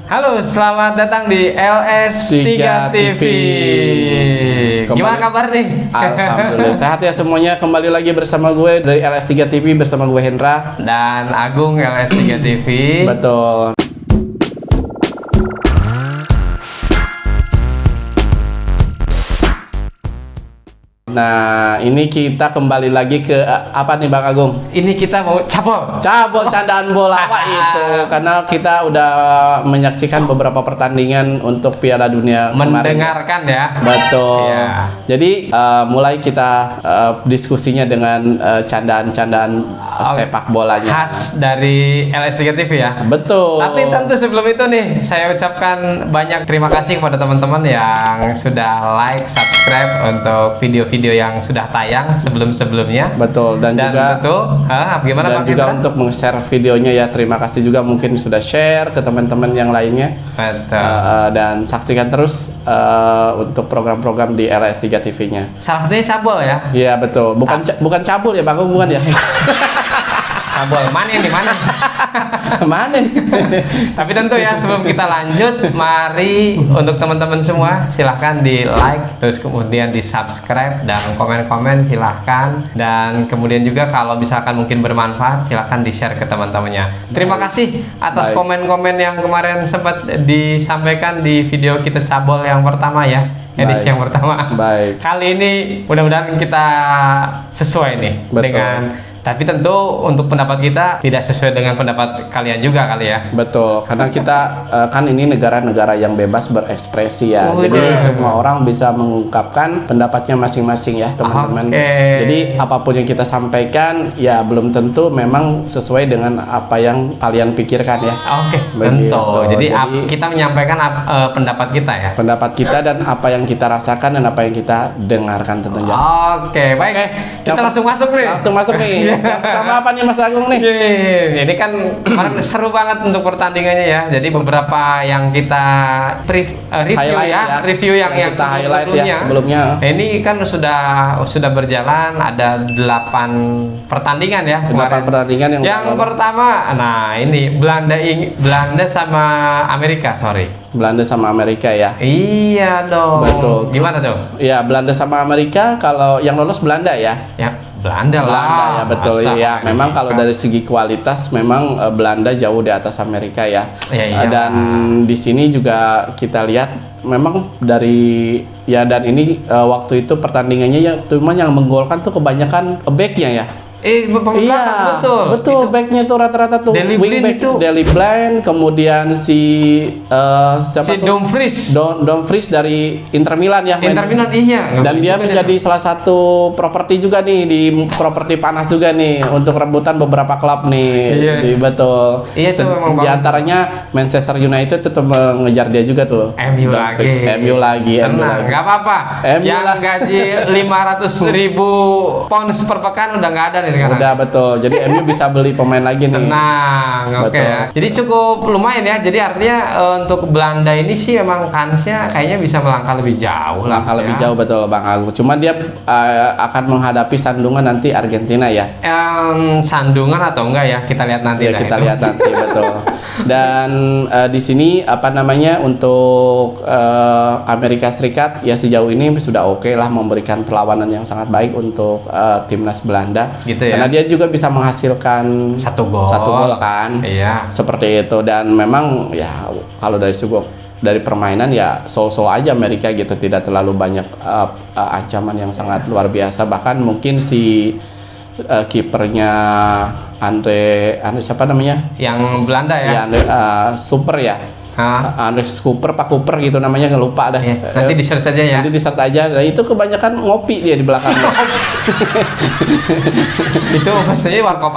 Halo, selamat datang di LS3 TV. Gimana kabar nih? Alhamdulillah sehat ya semuanya. Kembali lagi bersama gue dari LS3 TV, bersama gue Hendra dan Agung LS3 TV. Betul. Nah, ini kita kembali lagi ke apa nih Bang Agung? Ini kita mau cabol Candaan bola apa itu? Karena kita udah menyaksikan beberapa pertandingan untuk Piala Dunia mendengarkan kemarin. Ya. Betul. Ya. Jadi mulai kita diskusinya dengan candaan-candaan sepak bolanya khas dari LS3 TV ya. Betul. Tapi tentu sebelum itu nih, saya ucapkan banyak terima kasih kepada teman-teman yang sudah like, subscribe untuk video-video yang sudah tayang sebelum-sebelumnya. Betul. Dan juga tentu gimana dan Pak juga Hendra? untuk meng-share videonya ya. Terima kasih juga mungkin sudah share ke teman-teman yang lainnya. Betul. Dan saksikan terus untuk program-program di LS3 TV-nya. Salah satunya cabol ya. Iya betul. Bukan cabul ya Bang, bukan ya? Cabol mana nih mana? Mana nih? Tapi tentu ya sebelum kita lanjut, mari untuk teman-teman semua silahkan di like, terus kemudian di subscribe dan komen-komen silahkan, dan kemudian juga kalau misalkan mungkin bermanfaat silahkan di share ke teman-temannya. Terima kasih atas komen-komen yang kemarin sempat disampaikan di video kita cabol yang pertama ya, edisi yang pertama. Baik. Kali ini mudah-mudahan kita sesuai nih. Betul. Dengan tapi tentu untuk pendapat kita tidak sesuai dengan pendapat kalian juga kali ya. Betul, karena kita kan ini negara-negara yang bebas berekspresi ya. Jadi semua orang bisa mengungkapkan pendapatnya masing-masing ya teman-teman. Jadi apapun yang kita sampaikan ya belum tentu memang sesuai dengan apa yang kalian pikirkan ya. Tentu. Jadi kita menyampaikan pendapat kita ya. Pendapat kita dan apa yang kita rasakan dan apa yang kita dengarkan tentunya. Baik. Kita langsung masuk nih. Langsung masuk nih. Yang pertama apa nih Mas Agung nih? Ini kan kemarin seru banget untuk pertandingannya ya. Jadi beberapa yang kita review ya, review yang kita highlight ya sebelumnya. Ini kan sudah berjalan, ada 8 pertandingan ya. 8 pertandingan yang pertama, nah ini Belanda sama Amerika, Belanda sama Amerika ya. Iya dong. Betul. Gimana tuh? Ya Belanda sama Amerika, kalau yang lolos Belanda ya. Ya. Belanda ya, betul ya. Memang kalau dari segi kualitas memang Belanda jauh di atas Amerika ya. Iya. Dan di sini juga kita lihat memang dari dan ini waktu itu pertandingannya yang menggolkan tuh kebanyakan backnya ya. Iya, betul. Backnya tuh rata-rata tuh wingback itu Daley Blind, kemudian siapa tuh? Dumfries dari Inter Milan ya. Iya. Dan dia menjadi salah satu properti juga nih di properti panas juga nih untuk rebutan beberapa klub nih. Iya. Betul. Iya itu memang di antaranya Manchester United tetap mengejar dia juga tuh. MU lagi. Tenang, nggak apa-apa. Yang gaji 500.000 pounds per pekan udah nggak ada nih sekarang. Udah betul. Jadi MU bisa beli pemain lagi nih. Tenang, oke. Jadi cukup lumayan ya. Jadi artinya untuk Belanda ini sih memang kansnya kayaknya bisa melangkah lebih jauh. Lebih jauh betul Bang Agung. Cuma dia akan menghadapi sandungan nanti Argentina ya. Sandungan atau enggak ya? Kita lihat nanti. Ya, kita lihat nanti betul. Dan di sini apa namanya untuk Amerika Serikat ya sejauh ini sudah oke lah memberikan perlawanan yang sangat baik untuk timnas Belanda. Gitu ya? Karena dia juga bisa menghasilkan satu gol kan. Iya. Seperti itu, dan memang ya kalau dari permainan ya so-so aja Amerika gitu, tidak terlalu banyak ancaman yang sangat luar biasa. Bahkan mungkin si kipernya Andre siapa namanya? Yang Belanda ya? Ya Andre Super ya. Andre Pak Cooper gitu namanya, nggak lupa dah. Ya, nanti di search aja ya. Nanti di search aja. Nah, itu kebanyakan ngopi dia di belakangnya. Itu pastinya warkop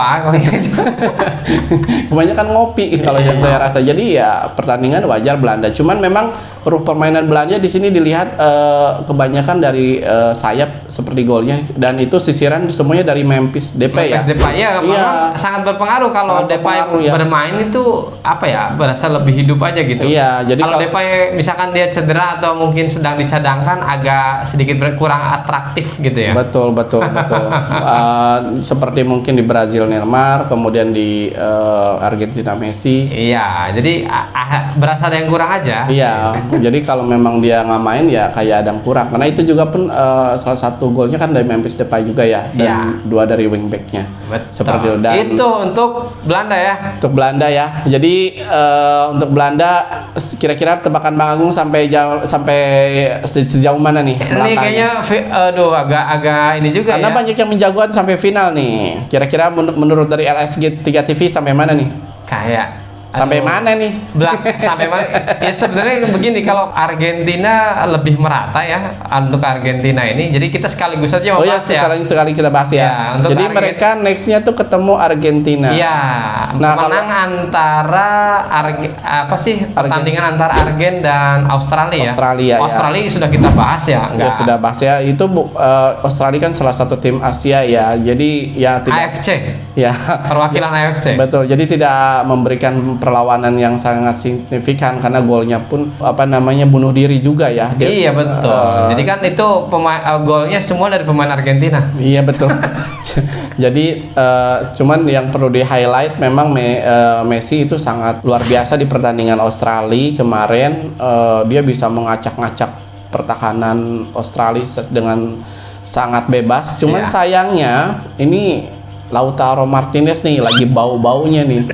Kebanyakan ngopi kalau yang saya rasa. Jadi ya pertandingan wajar Belanda. Cuman memang ruh permainan Belanda di sini dilihat kebanyakan dari sayap seperti golnya, dan itu sisiran semuanya dari Memphis Depay ya. Memang sangat berpengaruh kalau Depay bermain itu apa ya, berasa lebih hidup aja gitu. Iya, jadi kalau Depay misalkan dia cedera atau mungkin sedang dicadangkan agak sedikit kurang atraktif gitu ya. Betul. Seperti mungkin di Brazil Neymar, kemudian di Argentina Messi. Iya, jadi berasa ada yang kurang aja. Iya, jadi kalau memang dia nggak main ya kayak ada yang kurang. Karena itu juga pun salah satu golnya kan dari Memphis Depay juga ya, dan 2 dari wingbacknya. Seperti itu. Dan itu untuk Belanda ya. Untuk Belanda ya. Jadi untuk Belanda kira-kira tebakan Bang Agung sampai sejauh mana nih? Ini kayaknya agak ini juga karena ya. banyak yang menjagoan sampai final nih. Kira-kira menurut dari LSG 3 TV sampai mana nih? Kayak sampai mana nih? Sampai mana? Ya sebenarnya begini, kalau Argentina lebih merata ya untuk Argentina ini. Jadi kita sekaligus saja mau bahas ya. Sekali kita bahas ya. Jadi mereka nextnya tuh ketemu Argentina. Iya. Nah, menang antara pertandingan antara Argen dan Australia. Australia sudah kita bahas ya. Ya sudah bahas ya. Itu Australia kan salah satu tim Asia ya. Jadi ya tidak AFC. Ya. Perwakilan AFC. Betul. Jadi tidak memberikan perlawanan yang sangat signifikan karena golnya pun bunuh diri juga ya. Iya betul. Jadi kan itu golnya semua dari pemain Argentina. Iya betul. Jadi cuman yang perlu di highlight memang Messi itu sangat luar biasa di pertandingan Australia kemarin. Dia bisa mengacak-ngacak pertahanan Australia dengan sangat bebas. Cuman sayangnya ini Lautaro Martinez nih lagi bau-baunya nih.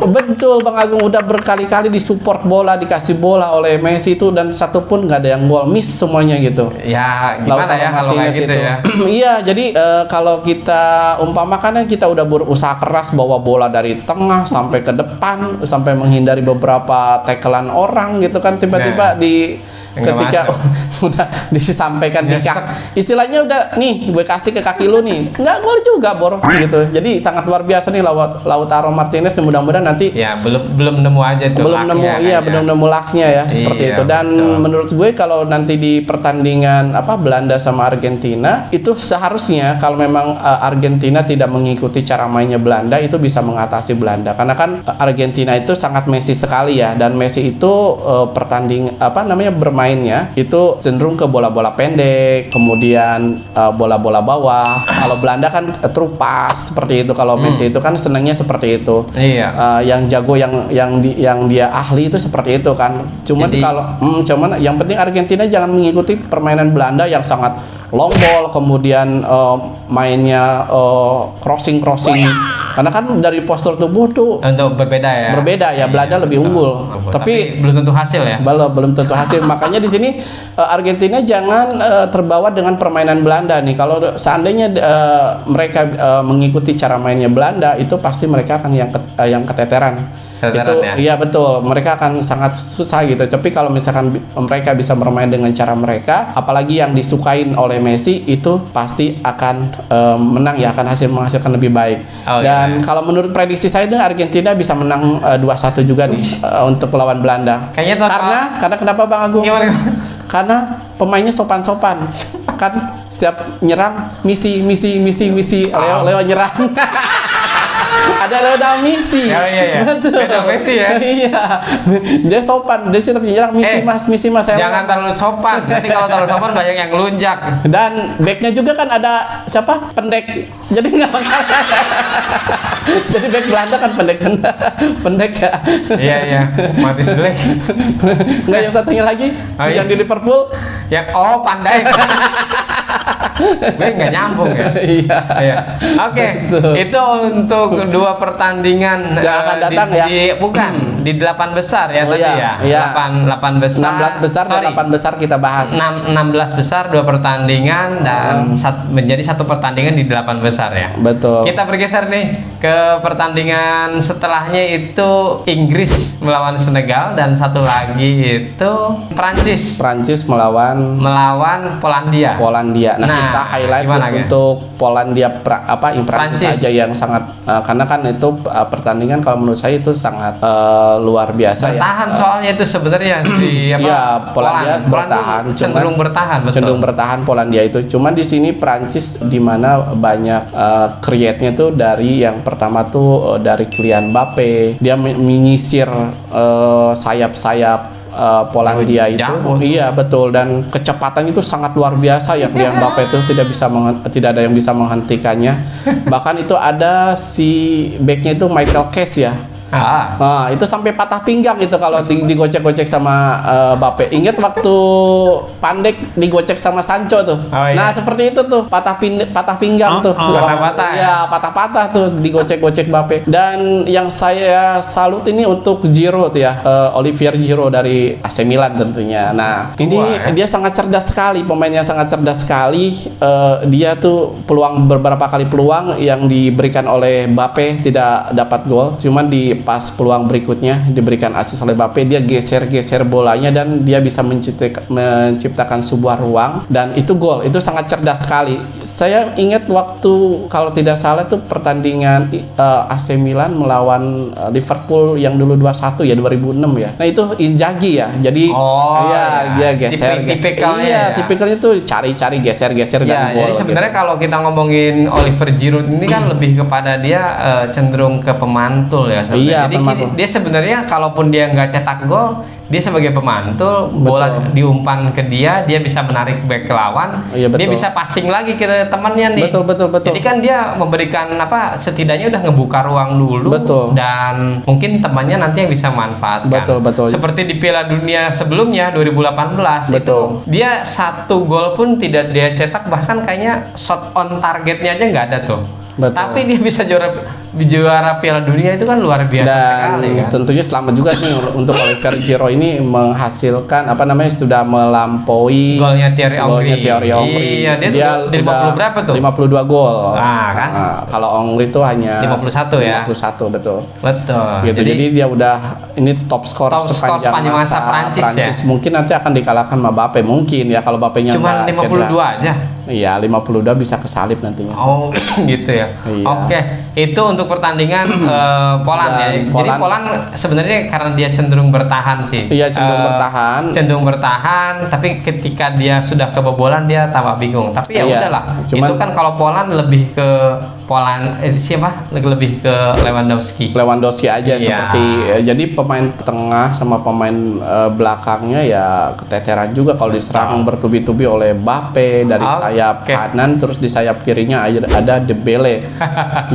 Betul Bang Agung, udah berkali-kali disupport bola, dikasih bola oleh Messi itu dan satu pun nggak ada yang gol, miss semuanya gitu. Ya gimana Lautaro ya kalau kayak gitu ya. Iya, jadi kalau kita umpamakan kita udah berusaha keras bawa bola dari tengah sampai ke depan, sampai menghindari beberapa tackle-an orang gitu kan, tiba-tiba ketika udah disampaikan istilahnya udah nih gue kasih ke kaki lu nih, nggak gol juga Bor gitu. Jadi sangat luar biasa nih Lautaro Martinez, mudah-mudahan nanti ya belum nemu aja tuh belum nemu lucknya ya seperti itu. Dan menurut gue kalau nanti di pertandingan Belanda sama Argentina itu seharusnya kalau memang Argentina tidak mengikuti cara mainnya Belanda itu bisa mengatasi Belanda, karena kan Argentina itu sangat Messi sekali ya, dan Messi itu bermainnya itu cenderung ke bola-bola pendek, kemudian bola-bola bawah. Kalau Belanda kan terupas seperti itu. Kalau Messi itu kan senangnya seperti itu. Iya. Yang jago yang dia ahli itu seperti itu kan. Cuman cuman yang penting Argentina jangan mengikuti permainan Belanda yang sangat long ball, kemudian mainnya crossing. Karena kan dari postur tubuh tuh untuk berbeda ya. Belanda lebih unggul. Tapi belum tentu hasil ya. Belum tentu hasil. Makanya di sini Argentina jangan terbawa dengan permainan Belanda nih. Kalau seandainya mereka mengikuti cara mainnya Belanda, itu pasti mereka akan yang keteteran. Itu ya? Iya betul, mereka akan sangat susah gitu. Tapi kalau misalkan mereka bisa bermain dengan cara mereka, apalagi yang disukain oleh Messi, itu pasti akan menang ya, akan menghasilkan lebih baik. Dan kalau menurut prediksi saya itu Argentina bisa menang 2-1 juga nih untuk lawan Belanda. Karena kenapa Bang Agung? Karena pemainnya sopan-sopan. Kan setiap nyerang misi Leo nyerang. Ada Lionel Messi. Iya. Lionel Messi ya. Iya. Dia sopan. Dia sih nyerang misi mas. Jangan terlalu sopan. Nanti kalau terlalu sopan banyak yang ngelunjak. Dan backnya juga kan ada siapa? Pendek. Jadi nggak bakal. Jadi back Belanda kan pendek ya. Iya. Matis Black. Nggak, yang satunya lagi yang di Liverpool. Ya pandai. Gue nggak nyambung ya. Iya. Oke. Itu untuk 2 pertandingan yang akan datang di 8 besar ya tadi ya. 8 besar. 16 besar dan 8 besar kita bahas. 16 besar 2 pertandingan dan menjadi 1 pertandingan di 8 besar ya. Betul. Kita bergeser nih ke pertandingan setelahnya, itu Inggris melawan Senegal dan satu lagi itu Prancis melawan Polandia. Nah, kita highlight untuk Polandia Prancis saja yang sangat karena kan itu pertandingan kalau menurut saya itu sangat luar biasa bertahan ya. Soalnya itu sebenarnya di Polandia bertahan, cenderung bertahan, betul. Cenderung bertahan Polandia itu. Cuman di sini Prancis di mana banyak create-nya tuh dari yang pertama tuh dari Kylian Mbappe. Dia menyisir sayap-sayap Polandia itu. Iya betul, dan kecepatan itu sangat luar biasa ya. Kylian Mbappe itu tidak ada yang bisa menghentikannya. Bahkan itu ada si backnya itu Michael Keess ya. Nah, itu sampai patah pinggang itu kalau digocek-gocek sama Mbappe. Ingat waktu Pandek digocek sama Sancho tuh. Nah, seperti itu tuh, patah pinggang tuh. Patah-patah. Ya, patah-patah tuh digocek-gocek Mbappe. Dan yang saya salut ini untuk Giroud tuh ya, Olivier Giroud dari AC Milan tentunya. Nah, ini dia sangat cerdas sekali, pemainnya sangat cerdas sekali. Dia tuh beberapa kali peluang yang diberikan oleh Mbappe tidak dapat gol, cuman di pas peluang berikutnya diberikan assist oleh Mbappe, dia geser-geser bolanya dan dia bisa menciptakan sebuah ruang dan itu gol. Itu sangat cerdas sekali. Saya ingat waktu kalau tidak salah itu pertandingan AC Milan melawan Liverpool yang dulu 2-1 ya, 2006 ya. Nah, itu Inzaghi ya. Jadi dia geser. Tipikalnya tuh cari-cari geser-geser dan gol. Jadi sebenarnya kalau kita ngomongin Oliver Giroud ini kan lebih kepada dia cenderung ke pemantul ya. Jadi dia sebenarnya kalaupun dia nggak cetak gol, dia sebagai pemantul, bola diumpan ke dia bisa menarik back ke lawan, dia bisa passing lagi ke temannya nih. Betul. Jadi kan dia memberikan setidaknya udah ngebuka ruang dulu, dan mungkin temannya nanti yang bisa manfaatkan. Betul. Seperti di Piala Dunia sebelumnya 2018 itu dia 1 gol pun tidak dia cetak, bahkan kayaknya shot on targetnya aja nggak ada tuh. Tapi dia bisa juara Piala Dunia itu kan luar biasa sekali kan. Tentunya selamat juga nih untuk Olivier Giroud ini menghasilkan sudah melampaui golnya Thierry Henry. Iya, dia 50 berapa tuh? 52 gol. Kan. Kalau Henry itu hanya 51 ya. 51 betul. Gitu. Jadi dia udah ini top skor sepanjang masa Prancis. Mungkin nanti akan dikalahkan sama Mbappe mungkin ya, kalau Mbappe-nya cuma 52 aja. Iya, 52 bisa kesalip nantinya. Gitu ya. Iya. Oke, itu untuk pertandingan Poland ya. Jadi Poland sebenarnya karena dia cenderung bertahan sih. Iya, cenderung bertahan, tapi ketika dia sudah kebobolan dia tambah bingung. Tapi ya udahlah. Itu kan kalau Poland lebih ke lebih ke Lewandowski aja seperti jadi pemain tengah sama pemain belakangnya ya keteteran juga kalau diserang bertubi-tubi oleh Mbappe dari sayap kanan, terus di sayap kirinya ada Dembele.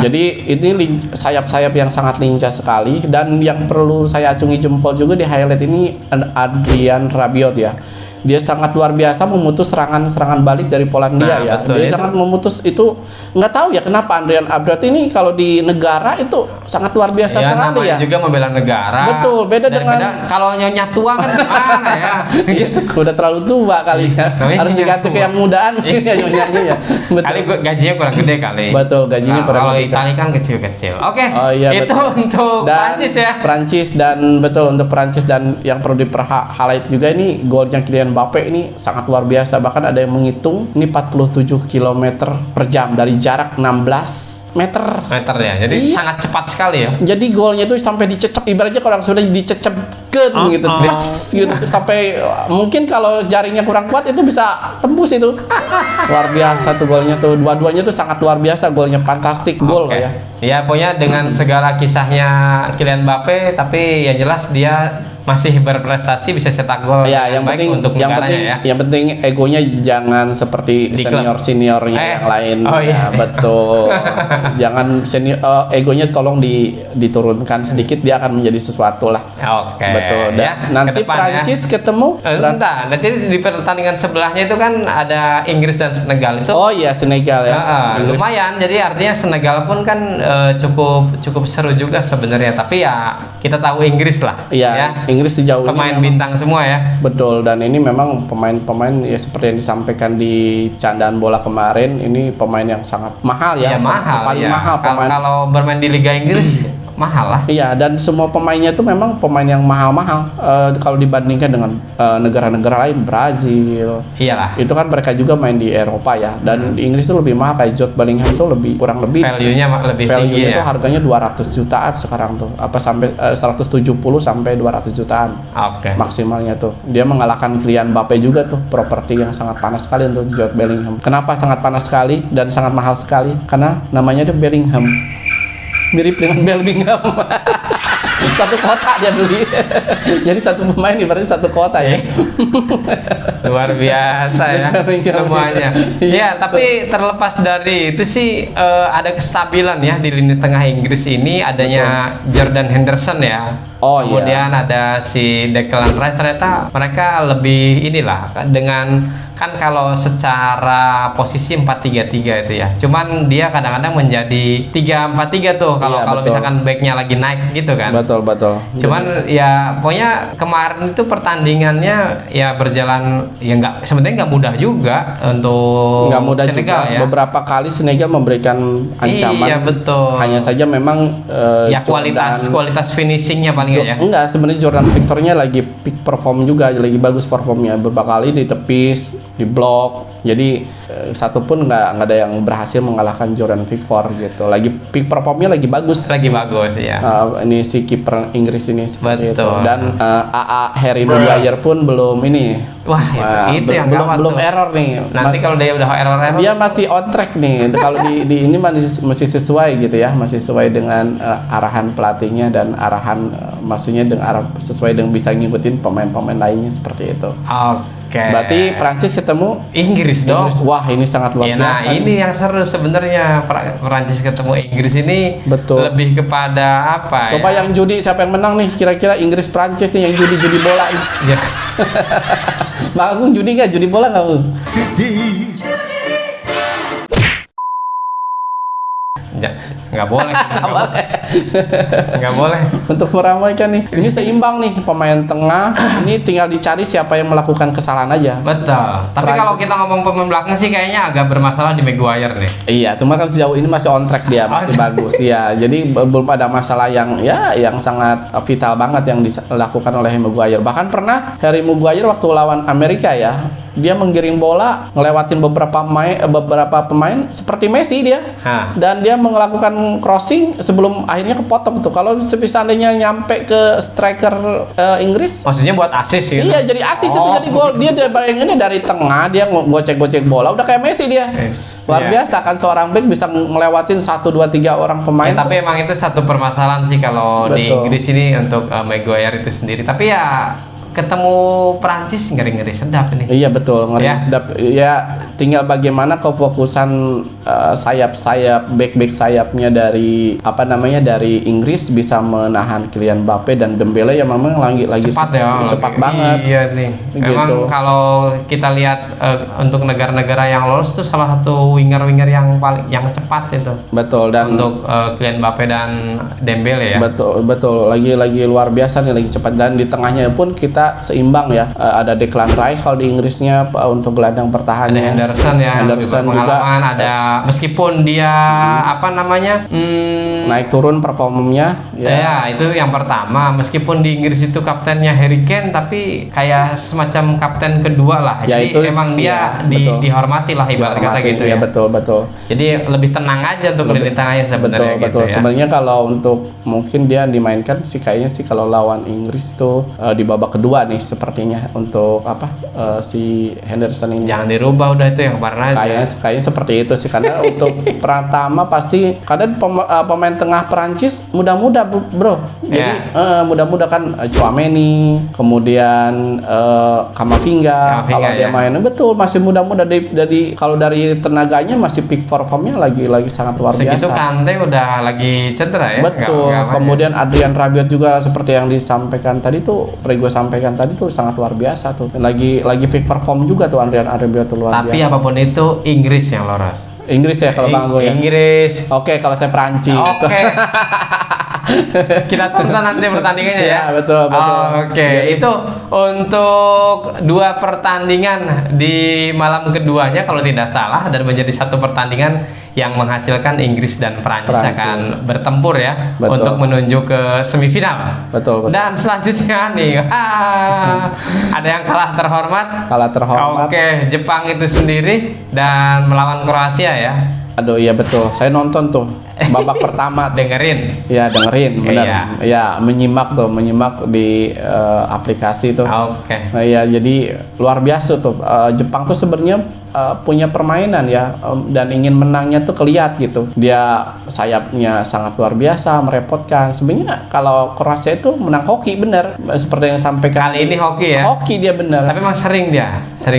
Jadi ini sayap-sayap yang sangat lincah sekali, dan yang perlu saya acungi jempol juga di highlight ini Adrien Rabiot ya. Dia sangat luar biasa memutus serangan balik dari Polandia ya. Dia sangat memutus itu, nggak tahu ya kenapa Adrien Rabiot ini kalau di negara itu sangat luar biasa sekali ya. Juga membela negara. Betul, beda dengan kalau nyonya tua kan gimana ya? Udah terlalu tua kali ya. Harus diganti ke yang mudaan ya nyonyanya ya. Kali gajinya kurang gede kali. Betul, gajinya kurang gede. Kalau Italia kan kecil-kecil. Oke. Itu untuk Prancis ya. Untuk Prancis dan yang perlu highlight juga ini golnya Kylian Mbappe ini sangat luar biasa. Bahkan ada yang menghitung ini 47 km per jam dari jarak 16 meter ya. Jadi sangat cepat sekali ya. Jadi golnya itu sampai dicecep, ibaratnya kalau sudah dicecepkan gitu. Sampai mungkin kalau jaringnya kurang kuat itu bisa tembus itu. Luar biasa tuh golnya tuh. Dua-duanya tuh sangat luar biasa, golnya fantastik gol ya. Ya pokoknya dengan segala kisahnya Kylian Mbappe, tapi yang jelas dia masih berprestasi, bisa cetak gol yang baik penting, untuk negaranya ya. Yang penting egonya jangan seperti seniornya yang lain. Betul. Jangan egonya tolong diturunkan sedikit, dia akan menjadi sesuatu lah. Betul. Dan nanti Prancis ketemu nanti di pertandingan sebelahnya itu kan ada Inggris dan Senegal itu. Senegal ya. Lumayan. Jadi artinya Senegal pun kan cukup seru juga sebenarnya, tapi ya kita tahu Inggris lah. Inggris sejauh ini pemain bintang semua ya. Betul, dan ini memang pemain-pemain ya seperti yang disampaikan di Candaan Bola kemarin, ini pemain yang sangat mahal ya. Paling mahal pemain. Kalau bermain di Liga Inggris mahal lah. Iya, dan semua pemainnya itu memang pemain yang mahal-mahal kalau dibandingkan dengan negara-negara lain, Brazil. Iyalah. Itu kan mereka juga main di Eropa ya, dan di Inggris itu lebih mahal. Kayak Jude Bellingham itu kurang lebih Value-nya lebih tinggi itu ya. harganya 200 jutaan sekarang tuh. Apa sampai 170 sampai 200 jutaan. Oke. Maksimalnya tuh. Dia mengalahkan Kylian Mbappe juga tuh, properti yang sangat panas sekali untuk Jude Bellingham. Kenapa sangat panas sekali dan sangat mahal sekali? Karena namanya dia Bellingham. Mirip dengan Bellingham. Satu kota dia beli. Jadi satu pemain ibaratnya satu kota ya. Luar biasa ya semuanya. Ya, tapi terlepas dari itu sih ada kestabilan ya di lini tengah Inggris ini, adanya Jordan Henderson ya. Oh iya. Kemudian ada si Declan Rice, ternyata mereka lebih inilah dengan kan kalau secara posisi 4-3-3 itu ya. Cuman dia kadang-kadang menjadi 3-4-3 tuh kalau Iya, kalau betul. misalkan backnya lagi naik gitu kan. Betul. Cuman ya pokoknya kemarin itu pertandingannya ya berjalan ya sebenarnya nggak mudah juga untuk nggak mudah Senegal juga. ya. Beberapa kali Senegal memberikan ancaman. Iya betul. Hanya saja memang ya kualitas finishingnya paling ya. Enggak, sebenarnya Jordan Victornya lagi peak perform juga, lagi bagus performnya. Beberapa kali ditepis, diblok. Jadi satu pun nggak ada yang berhasil mengalahkan Jordan Pickford gitu. Lagi peak performnya lagi bagus. Lagi bagus ya. Ini si kiper Inggris ini seperti itu. Betul. Dan AA Harry Maguire pun belum ini. Wah, itu yang gawat belum tuh. error nih. Nanti kalau dia udah error Dia masih on track nih. Kalau di ini masih sesuai gitu ya, masih sesuai dengan arahan pelatihnya dan arahan maksudnya dengan sesuai dengan bisa ngikutin pemain-pemain lainnya seperti itu. Oke. Berarti Prancis ketemu Inggris dong. Wah, ini sangat luar Ya, nah biasa. ini yang seru sebenarnya, Prancis ketemu Inggris ini. Betul. Lebih kepada apa Coba ya? yang judi siapa yang menang nih? Kira-kira Inggris Prancis nih yang judi bola nih. Ya. Bang Agung judi nggak? Judi bola nggak, Bang? Ya, nggak boleh. Nggak boleh. Untuk meramaikan nih, ini seimbang nih pemain tengah. Ini tinggal dicari siapa yang melakukan kesalahan aja. Betul. Tapi kalau kita ngomong pemain belakang sih kayaknya agak bermasalah di Maguire nih. Iya, cuma kan sejauh ini masih on track dia, masih bagus ya. Jadi belum ada masalah yang sangat vital banget yang dilakukan oleh Maguire. Bahkan pernah Harry Maguire waktu lawan Amerika ya, dia menggiring bola, ngelewatin beberapa pemain seperti Messi dia. Dan dia melakukan crossing sebelum akhirnya kepotong tuh. Kalau seandainya nyampe ke striker Inggris, maksudnya buat assist gitu. iya, jadi assist itu jadi gol. Dia bayanginnya dari tengah, dia gocek-gocek bola, udah kayak Messi dia. Luar biasa kan, seorang back bisa ngelewatin 1, 2, 3 orang pemain. Ya, tapi emang itu satu permasalahan sih kalau di Inggris ini untuk Maguire itu sendiri. Tapi ya ketemu Prancis ngeri-ngeri sedap nih. Iya betul, ngeri sedap. Ya tinggal bagaimana kefokusan sayap-sayap, back sayapnya dari dari Inggris bisa menahan Kylian Mbappe dan Dembele yang memang lagi cepat banget. Iya nih. Gitu. Memang kalau kita lihat untuk negara-negara yang lolos itu salah satu winger-winger yang cepat itu. Betul, dan untuk Kylian Mbappe dan Dembele ya. Betul. Lagi luar biasa nih, lagi cepat, dan di tengahnya pun kita seimbang ya. Ada Declan Rice kalau di Inggrisnya untuk gelandang pertahannya. Ada Henderson juga ada, meskipun dia naik turun performanya ya itu yang pertama. Meskipun di Inggris itu kaptennya Harry Kane, tapi kayak semacam kapten kedua lah. Ya, jadi itu emang dia dihormati lah ibarat kata gitu ya. Betul. Jadi lebih tenang aja untuk lini tengahnya sebenarnya. Betul. Ya. Sebenarnya kalau untuk mungkin dia dimainkan sih kayaknya sih kalau lawan Inggris tuh di babak kedua nih sepertinya untuk si Henderson ini. Jangan dirubah udah itu yang kemarin aja. Kayaknya seperti itu sih, karena untuk pertama pasti kadang pemain tengah Perancis muda-muda bro. Jadi muda-muda kan Tchouaméni, kemudian Camavinga kalau dia main betul masih muda-muda dari kalau dari tenaganya masih peak performnya lagi sangat luar biasa. Segitu Kante udah lagi cedera ya. Betul. Kemudian Adrian Rabiot juga seperti yang disampaikan tadi tuh, sangat luar biasa tuh. Lagi peak perform juga tuh Adrian Rabiot tuh luar biasa. Tapi apapun itu Inggris yang lolos. Inggris ya kalau Bang Anggo ya. Inggris. Oke, kalau saya Prancis. Oke. Kita tonton nanti pertandingannya ya. Ya, betul. Oke, itu untuk 2 pertandingan di malam keduanya kalau tidak salah, dan menjadi 1 pertandingan yang menghasilkan Inggris dan Prancis akan bertempur ya. Betul. Untuk menuju ke semifinal. Betul. Dan selanjutnya nih, ada yang kalah terhormat. Oke, Jepang itu sendiri dan melawan Kroasia ya. Aduh, iya betul. Saya nonton tuh babak pertama. Dengerin. Ya, dengerin, benar. Ya, menyimak di aplikasi tuh. Oke. Ya, jadi luar biasa tuh. Jepang tuh sebenarnya punya permainan ya, dan ingin menangnya tuh kelihatan gitu. Dia sayapnya sangat luar biasa, merepotkan. Sebenarnya kalau Kroasia itu menang hoki, bener. Seperti yang disampaikan. Kali ini hoki ya. Hoki dia bener. Tapi memang sering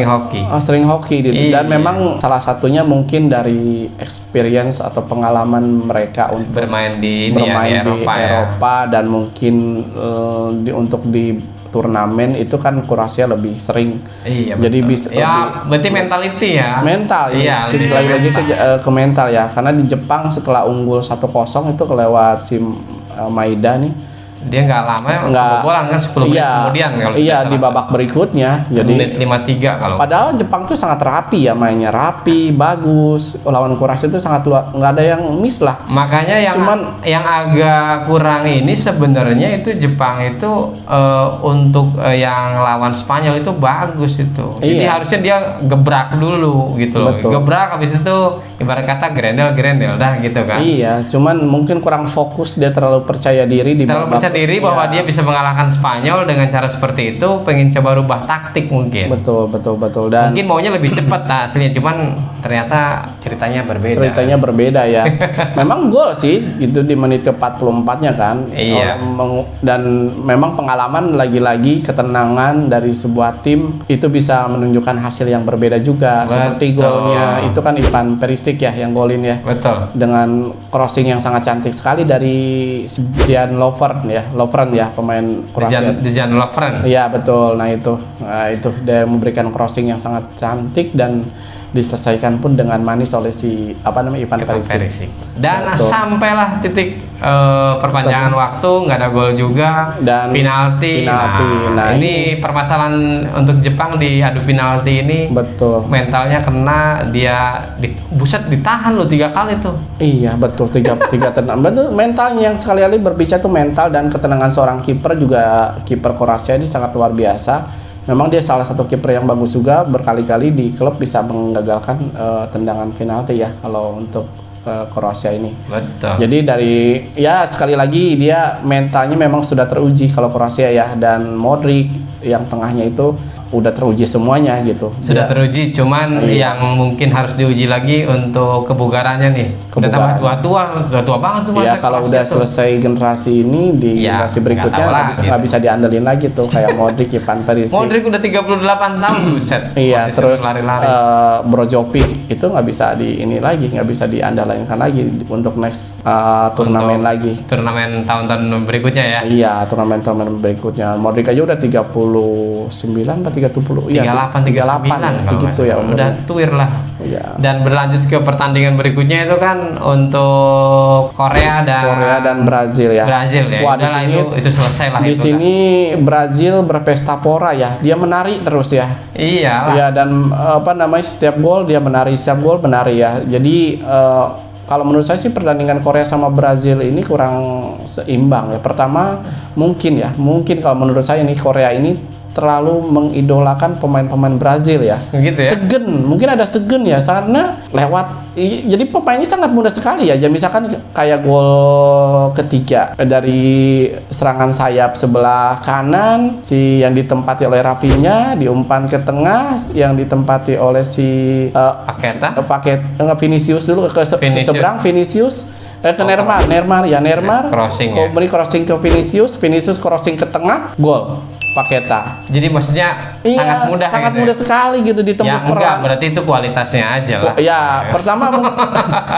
hoki. Sering hoki gitu. Dan memang salah satunya mungkin dari experience atau pengalaman mereka untuk bermain di Eropa dan mungkin untuk di turnamen itu kan Kroasia lebih sering. Iya, jadi betul. bisa berarti mentality ya. Mental. Iya, lagi ke mental ya. Karena di Jepang setelah unggul 1-0 itu kelewat si Maeda nih. Dia nggak lama kebobolan kan 10 menit kemudian kalau di babak berikutnya. Jadi menit 53 kalau. Padahal Jepang tuh sangat rapi ya, mainnya rapi, bagus. Lawan Kroasia itu sangat nggak ada yang miss lah. Makanya yang agak kurang ini sebenarnya itu Jepang itu untuk yang lawan Spanyol itu bagus itu. Jadi harusnya dia gebrak dulu gitu loh. Betul. Gebrak habis itu ibarat kata grendel dah gitu kan. Iya, cuman mungkin kurang fokus, dia terlalu percaya diri bahwa dia bisa mengalahkan Spanyol dengan cara seperti itu, pengen coba rubah taktik mungkin. Betul. Dan mungkin maunya lebih cepat aslinya, cuman ternyata ceritanya berbeda ya. Memang gol sih itu di menit ke-44-nya kan. Iya. Dan memang pengalaman lagi-lagi ketenangan dari sebuah tim itu bisa menunjukkan hasil yang berbeda juga. Seperti golnya itu kan Ivan Perisic ya yang golin ya. Betul. Dengan crossing yang sangat cantik sekali dari Dejan Lovren ya, pemain Kroasia. Dejan Lovren. Iya betul. Nah itu dia memberikan crossing yang sangat cantik dan diselesaikan pun dengan manis oleh Ivan Perisic. Dan sampailah titik perpanjangan waktu, nggak ada gol juga, dan penalti. Nah, ini permasalahan untuk Jepang di adu penalti ini. Betul. Mentalnya kena, dia ditahan loh 3 kali tuh. Iya betul, tiga tenang. Betul, mentalnya yang sekali-kali berbicara tuh mental dan ketenangan seorang kiper juga. Kiper Kroasia ini sangat luar biasa. Memang dia salah satu kiper yang bagus juga, berkali-kali di klub bisa menggagalkan tendangan penalti ya kalau untuk Kroasia ini. Betul. Jadi sekali lagi dia mentalnya memang sudah teruji kalau Kroasia ya, dan Modric yang tengahnya itu udah teruji semuanya gitu. Sudah teruji, cuman yang mungkin harus diuji lagi untuk kebugarannya nih. Udah tambah tua banget tuh. Iya, kalau udah selesai generasi ini di generasi berikutnya nggak bisa diandelin lagi tuh kayak Modric, Ivan Perisic. Modric udah 38 tahun buset. Iya, terus Brozovic itu nggak bisa nggak bisa diandalinkan lagi untuk next turnamen lagi. Turnamen tahun-tahun berikutnya ya. Iya, turnamen berikutnya. Modric aja udah 39 atau 30. 38 ya, segitu ya. Udah tuir lah. Iya. Dan berlanjut ke pertandingan berikutnya itu kan untuk Korea dan Brazil ya. Wah, di sini itu selesai lah. Di sini Brazil berpesta pora ya. Dia menari terus ya. Iya. Iya, dan setiap gol dia menari, setiap gol menari ya. Jadi kalau menurut saya sih pertandingan Korea sama Brazil ini kurang seimbang ya. Pertama mungkin kalau menurut saya nih Korea ini terlalu mengidolakan pemain-pemain Brazil ya. Gitu ya. Mungkin ada segen ya, karena jadi pemainnya sangat mudah sekali ya. Jadi misalkan kayak gol ketiga dari serangan sayap sebelah kanan yang ditempati oleh Rafinha, diumpan ke tengah yang ditempati oleh Vinicius dulu ke seberang Vinicius. Ke Neymar crossing crossing ke Vinicius crossing ke tengah, gol. Paqueta. Jadi maksudnya Iya, sangat mudah sangat gitu mudah sekali gitu ya? ditembus Ya enggak, berarti itu kualitasnya aja lah. Ya, pertama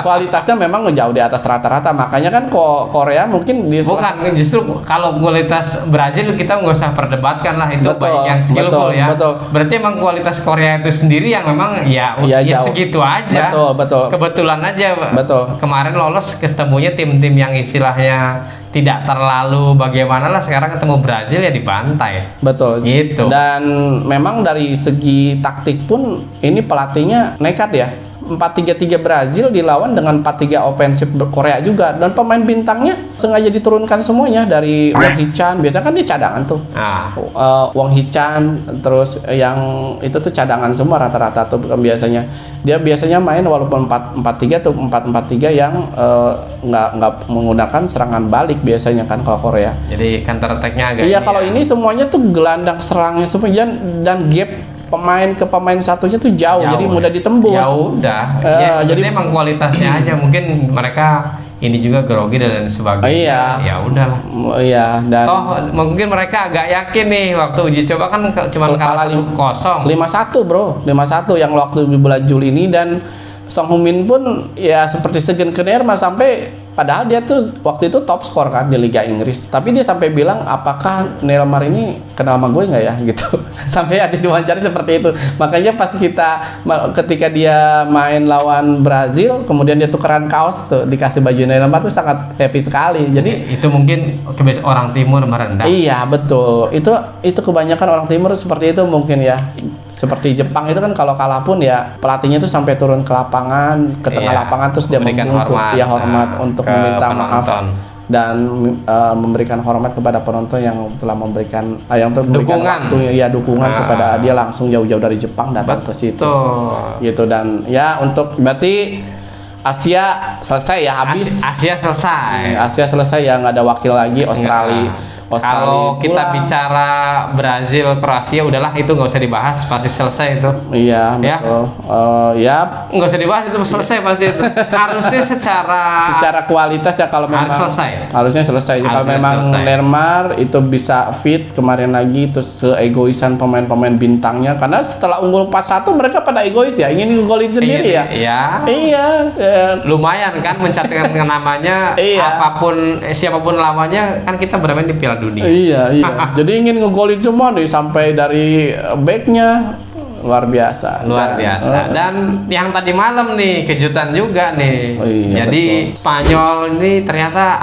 kualitasnya memang jauh di atas rata-rata. Makanya kan Korea mungkin di Bukan, justru kalau kualitas Brazil kita nggak usah perdebatkan lah, itu Betul, banyak yang skillful betul, ya. betul. Berarti emang kualitas Korea itu sendiri yang memang ya jauh. segitu aja. Betul. Kebetulan aja. Betul. Kemarin lolos ketemunya tim-tim yang istilahnya tidak terlalu bagaimana lah, sekarang ketemu Brazil ya dibantai. Betul. Gitu. Dan memang dari segi taktik pun ini pelatihnya nekat ya. 4-3-3 Brazil dilawan dengan 4-3 ofensif Korea juga, dan pemain bintangnya sengaja diturunkan semuanya dari Wang Hee-chan. Biasanya kan dia cadangan tuh. Wang Hee-chan, terus yang itu tuh cadangan semua rata-rata tuh biasanya. Dia biasanya main walaupun 4-4-3 tuh 4-4-3 yang nggak menggunakan serangan balik biasanya kan kalau Korea. Jadi counter attack-nya agak Iya, kalau ini semuanya tuh gelandang serangnya semua, dan gap pemain ke pemain satunya tuh jauh jadi mudah ditembus. Ya udah. Jadi emang kualitasnya aja, mungkin mereka ini juga grogi dan sebagainya. Iya. Ya udahlah. Iya, dan mungkin mereka agak yakin nih waktu uji coba kan cuma kalah 1-0. 5-1 bro, 5-1 yang waktu di bulan Juli ini. Dan Song Heung-min pun ya seperti segen ke Neymar, sampai padahal dia tuh waktu itu top skor kan di Liga Inggris, tapi dia sampai bilang apakah Neymar ini kenal sama gue nggak ya gitu. Sampai ada diwawancara seperti itu. Makanya pas ketika dia main lawan Brazil kemudian dia tukeran kaos tuh dikasih baju Neymar tuh sangat happy sekali. Jadi itu mungkin kebiasaan orang Timur merendah. Iya betul, itu kebanyakan orang Timur seperti itu mungkin ya. Seperti Jepang itu kan kalau kalah pun ya pelatihnya tuh sampai turun ke lapangan, ke tengah lapangan, terus dia membungkuk hormat untuk meminta maaf dan memberikan hormat kepada penonton yang telah memberikan dukungan kepada dia, langsung jauh-jauh dari Jepang datang ke situ. Gitu. Dan ya untuk berarti Asia selesai ya, habis. Asia selesai ya, nggak ada wakil lagi. Australia kalau kita bicara Brazil, Kroasia, udahlah itu nggak usah dibahas, pasti selesai itu. Iya, betul. Ya, nggak usah dibahas, itu selesai pasti itu. Harusnya secara kualitas ya, kalau memang harusnya selesai. Kalau memang Neymar itu bisa fit kemarin lagi, terus keegoisan pemain-pemain bintangnya, karena setelah unggul 4-1 mereka pada egois ya, ingin ngegolin sendiri ya. Iya. Lumayan kan mencatatkan namanya. Apapun siapapun lawannya kan kita bermain di Piala Dunia. Iya. Jadi ingin ngegolin semua nih, sampai dari backnya luar biasa. Dan yang tadi malam nih kejutan juga nih. Jadi betul. Spanyol ini ternyata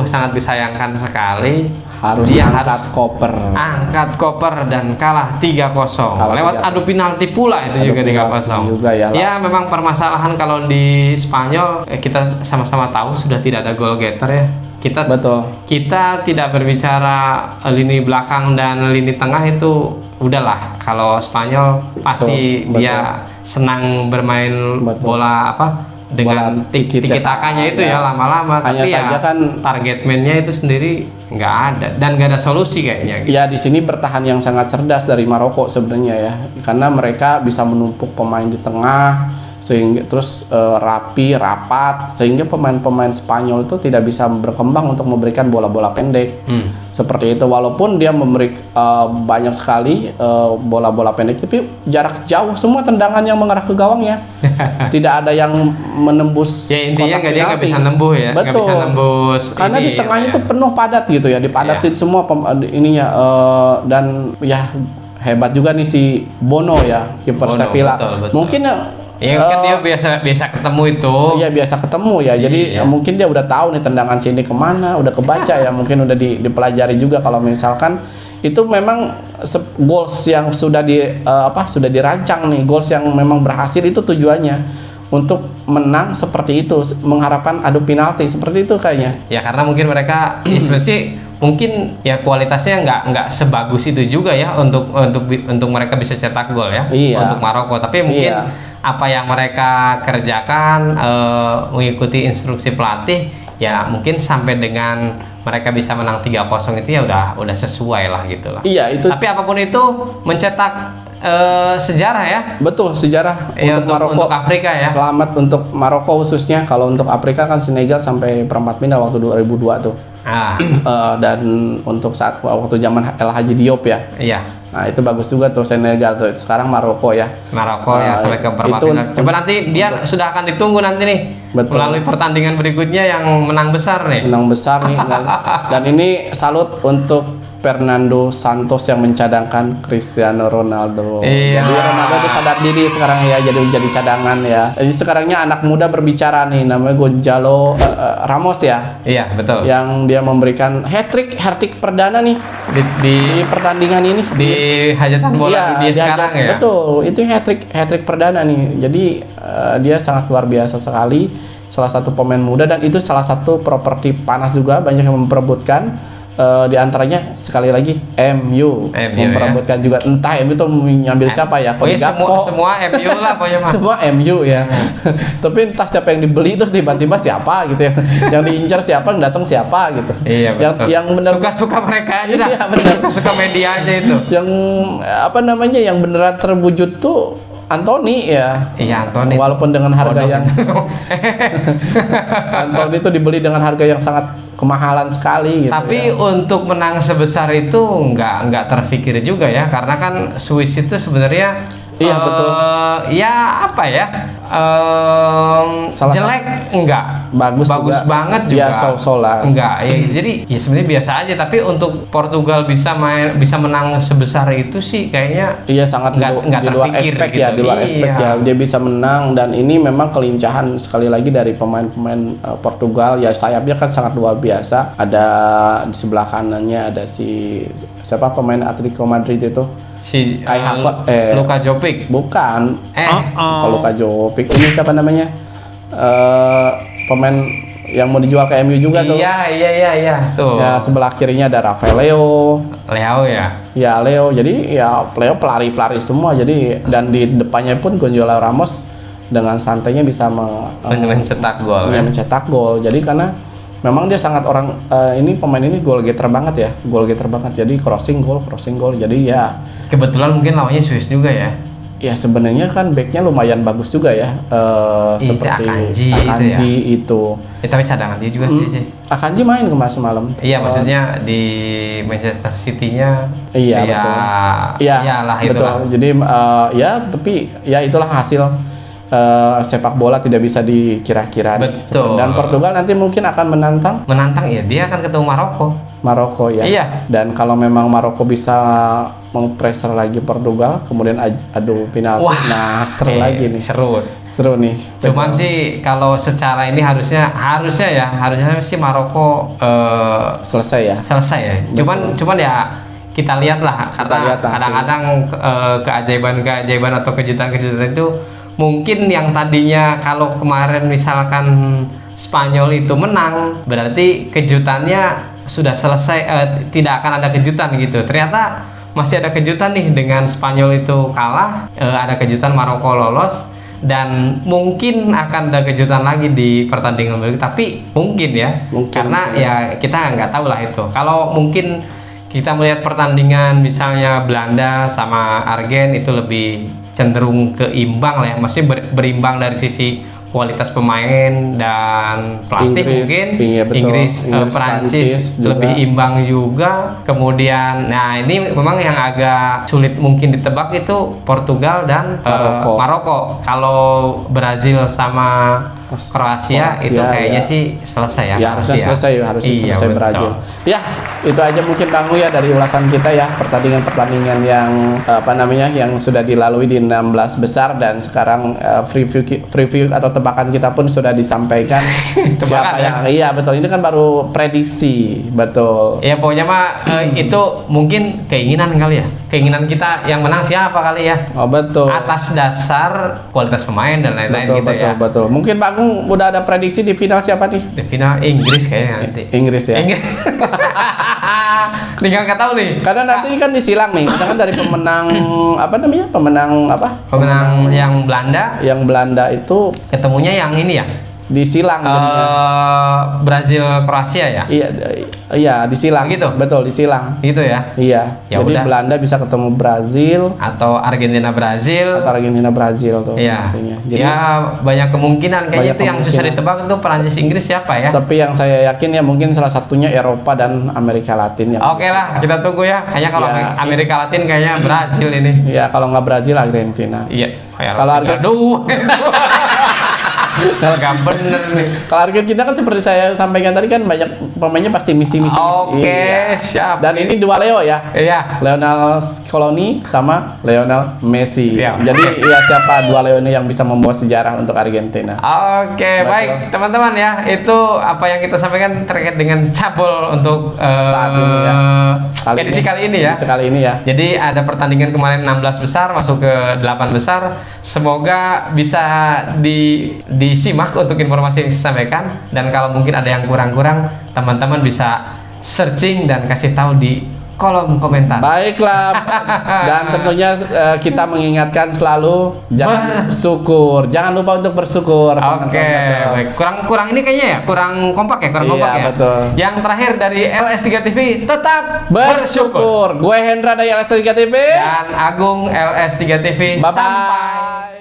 sangat disayangkan sekali. Harus angkat koper dan kalah 3-0. Lewat adu penalti pula itu juga 3-0. Ya memang permasalahan kalau di Spanyol kita sama-sama tahu sudah tidak ada goal getter ya. Kita tidak berbicara lini belakang dan lini tengah, itu udahlah. Kalau Spanyol pasti dia senang bermain bola dengan tiki-takanya itu ya lama-lama. Hanya tapi saja kan target man-nya itu sendiri nggak ada dan nggak ada solusi kayaknya. Ya di sini bertahan yang sangat cerdas dari Maroko sebenarnya ya, karena mereka bisa menumpuk pemain di tengah sehingga terus rapat sehingga pemain-pemain Spanyol itu tidak bisa berkembang untuk memberikan bola-bola pendek seperti itu. Walaupun dia memberi banyak sekali bola-bola pendek, tapi jarak jauh semua tendangan yang mengarah ke gawangnya. Tidak ada yang menembus. Ya intinya dia nggak bisa nembus ya. Betul. Bisa nembus. Karena di tengahnya itu penuh padat gitu ya, dipadatin semua ininya dan ya hebat juga nih si Bono ya, kiper Sevilla. Betul. Mungkin kan dia biasa ketemu itu. Iya biasa ketemu ya. Jadi mungkin dia udah tahu nih tendangan sini kemana, udah kebaca ya. Mungkin udah dipelajari juga kalau misalkan itu memang goals yang sudah dirancang nih, goals yang memang berhasil itu tujuannya untuk menang seperti itu, mengharapkan adu penalti seperti itu kayaknya. Ya karena mungkin mereka sebenarnya mungkin ya kualitasnya nggak sebagus itu juga ya untuk mereka bisa cetak gol ya untuk Maroko. Tapi mungkin apa yang mereka kerjakan mengikuti instruksi pelatih ya mungkin sampai dengan mereka bisa menang 3-0 itu ya udah sesuai lah gitulah. Iya itu. Tapi apapun itu mencetak sejarah ya. Betul, sejarah untuk Maroko, untuk Afrika ya. Selamat untuk Maroko khususnya. Kalau untuk Afrika kan Senegal sampai perempat final waktu 2002 tuh. Dan untuk saat waktu zaman El Hadji Diop ya. Iya. Nah itu bagus juga tuh Senegal tuh. Sekarang Maroko ya. Maroko ya sampai ke perempat final. Coba nanti dia sudah akan ditunggu nanti nih. Betul. Melalui pertandingan berikutnya yang menang besar nih. Menang besar nih. Dan ini salut untuk Fernando Santos yang mencadangkan Cristiano Ronaldo. Iya. Jadi Ronaldo itu sadar diri sekarang ya, jadi cadangan ya. Jadi sekarangnya anak muda berbicara nih, namanya Gonzalo Ramos ya. Iya betul. Yang dia memberikan hat-trick perdana nih di pertandingan ini. Di hajatan bola dia sekarang ya. Betul, itu hat-trick perdana nih. Jadi dia sangat luar biasa sekali. Salah satu pemain muda dan itu salah satu properti panas juga, banyak yang memperebutkan. Di antaranya sekali lagi MU memperebutkan juga, entah MU itu mengambil siapa ya, semua MU lah pokoknya mah. Semua MU ya. Tapi entah siapa yang dibeli tuh tiba-tiba siapa gitu ya. Yang diincar siapa, yang datang siapa gitu. Iya betul. Yang benar suka mereka aja. Iya benar. Suka media aja itu. Yang yang beneran terwujud tuh Anthony ya. Iya Anthony. Walaupun dengan harga yang Anthony itu dibeli dengan harga yang sangat kemahalan sekali gitu. Tapi untuk menang sebesar itu nggak terpikir juga ya, karena kan Swiss itu sebenarnya betul. Ya apa ya? Jelek enggak, bagus banget juga. Ya so-so lah. Enggak, ya, jadi ya sebenarnya biasa aja. Tapi untuk Portugal bisa menang sebesar itu sih kayaknya sangat nggak di luar terpikir expect gitu. Ya, di luar expect ya. Dia bisa menang dan ini memang kelincahan sekali lagi dari pemain-pemain Portugal ya. Sayapnya kan sangat luar biasa. Ada di sebelah kanannya ada siapa pemain Atletico Madrid itu? Kai Havertz, Luka Jovic. Bukan. Kalau Luka Jovic ini siapa namanya? Pemain yang mau dijual ke MU juga tuh. Iya. Tuh. Ya sebelah kirinya ada Rafael Leo ya. Ya Leo. Jadi ya Leo pelari-pelari semua. Jadi dan di depannya pun Gonzalo Ramos dengan santainya bisa mencetak gol. Mencetak gol. Jadi karena memang dia sangat ini pemain ini goal getter banget. Jadi crossing goal. Jadi ya kebetulan mungkin lawannya Swiss juga ya. Ya sebenarnya kan backnya lumayan bagus juga ya. Seperti Akanji itu. Tapi cadangan dia juga sih. Akanji main kemarin semalam. Iya, maksudnya di Manchester City-nya. Iya betul. Iyalah betul. Itulah. Jadi tapi ya itulah hasil sepak bola tidak bisa dikira-kira. Betul. Dan Portugal nanti mungkin akan menantang ya, dia akan ketemu Maroko ya. Iya. Dan kalau memang Maroko bisa mengpressure lagi Portugal, kemudian adu penalti. Wah, seru lagi nih. Seru nih. Cuman sih kalau secara ini harusnya sih Maroko selesai ya. Cuman ya kita lihat lah, karena kadang-kadang keajaiban atau kejutan itu mungkin yang tadinya kalau kemarin misalkan Spanyol itu menang, berarti kejutannya sudah selesai, tidak akan ada kejutan gitu. Ternyata masih ada kejutan nih, dengan Spanyol itu kalah, ada kejutan Maroko lolos, dan mungkin akan ada kejutan lagi di pertandingan berikutnya. Tapi mungkin karena ya kita nggak tahu lah itu. Kalau mungkin kita melihat pertandingan misalnya Belanda sama Argen itu lebih cenderung keimbang lah ya, maksudnya berimbang dari sisi kualitas pemain dan pelatih. Mungkin Inggris Prancis lebih imbang juga. Kemudian nah ini memang yang agak sulit mungkin ditebak itu Portugal dan Maroko. Kalau Brazil sama Kroasia itu kayaknya sih selesai ya. Harusnya selesai Brazil. Ya, itu aja mungkin Bang ya dari ulasan kita ya, pertandingan yang yang sudah dilalui di 16 besar, dan sekarang preview atau tebakan kita pun sudah disampaikan. Siapa yang iya betul, ini kan baru prediksi. Betul. Ya pokoknya mah itu mungkin keinginan kali ya. Keinginan kita yang menang siapa kali ya. Oh betul. Atas dasar kualitas pemain dan lain-lain gitu ya. Betul. Mungkin Bang udah ada prediksi di final siapa nih? Di final Inggris kayaknya nanti. Inggris ya. Tinggal nggak tahu nih. Karena nanti kan disilang nih. Misalkan dari pemenang Pemenang yang Belanda. Yang Belanda itu ketemunya yang ini ya. disilang jadinya. Brazil Kroasia ya? Iya, disilang. Gitu? Betul, disilang. Gitu ya? Iya. Ya Jadi udah. Belanda bisa ketemu Brazil Atau Argentina Brazil. atau Argentina Brazil tuh Iya. nantinya. Jadi Ya banyak kemungkinan kayaknya banyak itu yang susah kemungkinan. ditebak itu Perancis Inggris siapa ya? tapi yang saya yakin ya mungkin salah satunya Eropa dan Amerika Latin yang Oke lah, kita tunggu ya. Kayaknya kalau Ya, Amerika Latin kayaknya Brazil ini. ya kalau nggak Brazil Argentina. Iya. Kalau aduh. Gak bener nih. Kalau Argentina kan seperti saya sampaikan tadi kan banyak pemainnya pasti misi-misi. Oke, Iya. siap. Dan ini dua Leo ya. Iya. Lionel Scaloni sama Lionel Messi. Iya. Jadi ya siapa dua Leo ini yang bisa membawa sejarah untuk Argentina. Oke, Betul. baik teman-teman ya. Itu apa yang kita sampaikan terkait dengan cabul untuk Saat ini ya. edisi kali ini ya. Sekali ini ya. Jadi ada pertandingan kemarin 16 besar masuk ke 8 besar. Semoga bisa disimak untuk informasi yang saya sampaikan, dan kalau mungkin ada yang kurang-kurang teman-teman bisa searching dan kasih tahu di kolom komentar. Baiklah, dan tentunya kita mengingatkan selalu jangan bersyukur, jangan lupa untuk bersyukur. Oke, baik. Kurang ini kayaknya ya, kurang kompak ya, kurang Iya, kompak ya. betul. Yang terakhir dari LS3 TV, tetap Bersyukur. Gue Hendra dari LS3 TV. Dan Agung LS3 TV. Bye-bye. Sampai